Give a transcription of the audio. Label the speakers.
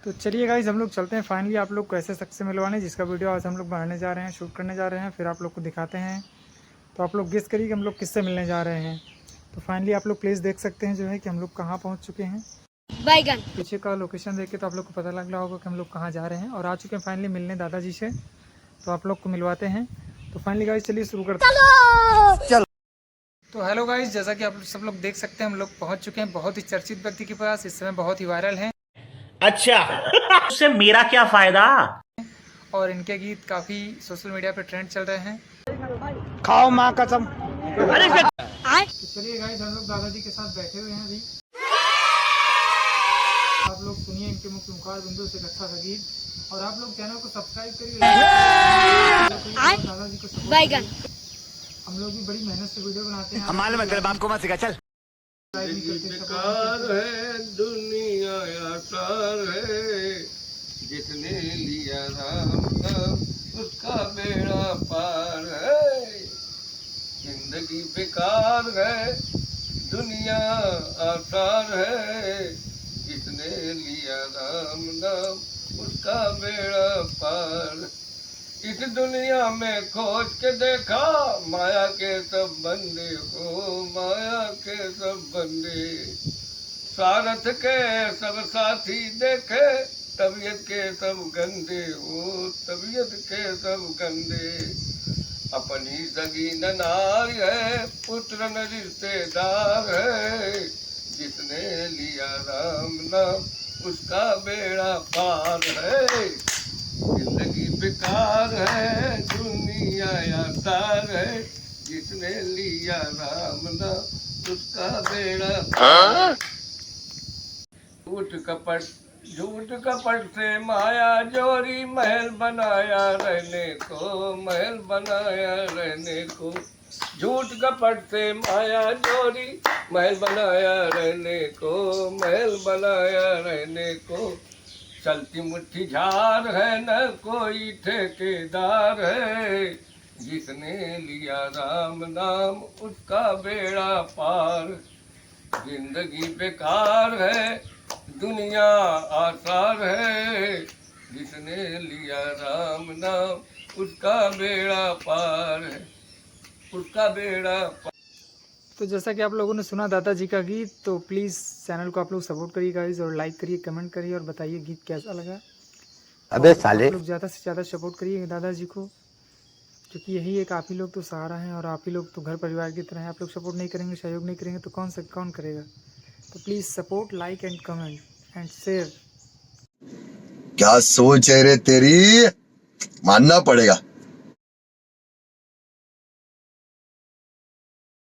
Speaker 1: तो चलिए गाइज हम लोग चलते हैं फाइनली आप लोग को ऐसे शख्स से मिलवाने जिसका वीडियो आज हम लोग बनाने जा रहे हैं, शूट करने जा रहे हैं, फिर आप लोग को दिखाते हैं। तो आप लोग गेस करिए कि हम लोग किससे मिलने जा रहे हैं। तो फाइनली आप लोग प्लेस देख सकते हैं जो है कि हम लोग कहाँ पहुँच चुके हैं।
Speaker 2: बैगन
Speaker 1: पीछे का लोकेशन देख के तो आप लोग को पता लग रहा होगा कि हम लोग कहाँ जा रहे हैं और आ चुके हैं फाइनली मिलने दादाजी से। तो आप लोग को मिलवाते हैं। तो फाइनली गाइज चलिए शुरू करते हैं। चलो तो हेलो गाइज, जैसा कि आप सब लोग देख सकते हैं हम लोग पहुँच चुके हैं बहुत ही चर्चित व्यक्ति के पास, इस समय बहुत ही वायरल हैं।
Speaker 3: अच्छा उससे मेरा क्या फायदा।
Speaker 1: और इनके गीत काफ़ी सोशल मीडिया पे ट्रेंड चल रहे हैं।
Speaker 4: खाओ माँ कसम।
Speaker 1: तो चलिए गाइस हम लोग दादाजी के साथ बैठे हुए हैं अभी। आप लोग सुनिए इनके मुख मुखार बिंदु से एक अच्छा सा गीत और आप लोग चैनल को सब्सक्राइब करिए, दादाजी को सपोर्ट
Speaker 2: बैगन
Speaker 1: करिए। हम लोग भी बड़ी मेहनत से वीडियो बनाते हैं।
Speaker 4: मालूम है तेरे बाप को मत सिखा, चल।
Speaker 5: बेकार है दुनिया आसार है, जिसने लिया राम नाम उसका बेड़ा पार है। जिंदगी बेकार है दुनिया आसार है, जिसने लिया राम नाम उसका बेड़ा पार। इस दुनिया में खोज के देखा माया के सब बंदे हो, माया के सब बंदे। सारथ के सब साथी देखे तबीयत के सब गंदे हो, तबीयत के सब गंदे। अपनी सगी ननार है पुत्र न रिश्तेदार है, जिसने लिया राम नाम उसका बेड़ा पार है। जिंदगी बेकार है दुनिया आसार है, जिसने लिया राम नाम उसका बेड़ा पार। झूठ कपट से माया जोरी महल बनाया रहने को, महल बनाया रहने को। झूठ कपट से माया जोरी महल बनाया रहने को, महल बनाया रहने को। चलती मुट्ठी झार है न कोई ठेकेदार है, जिसने लिया राम नाम उसका बेड़ा पार। जिंदगी बेकार है दुनिया आसार है, जिसने लिया राम नाम उसका बेड़ा पार है, उसका बेड़ा पार।
Speaker 1: तो जैसा कि आप लोगों ने सुना दादाजी का गीत, तो प्लीज़ चैनल को आप लोग सपोर्ट करिए गाइस और लाइक करिए, कमेंट करिए और बताइए गीत कैसा लगा।
Speaker 4: अबे
Speaker 1: और
Speaker 4: साले।
Speaker 1: आप लोग ज़्यादा से ज़्यादा सपोर्ट करिए दादाजी को, क्योंकि यही एक आप ही लोग तो सहारा हैं और आप ही लोग तो घर परिवार की तरह हैं। आप लोग सपोर्ट नहीं करेंगे, सहयोग नहीं करेंगे तो कौन करेगा। तो please support, like and comment and share.
Speaker 6: क्या सोच है रे तेरी, मानना पड़ेगा।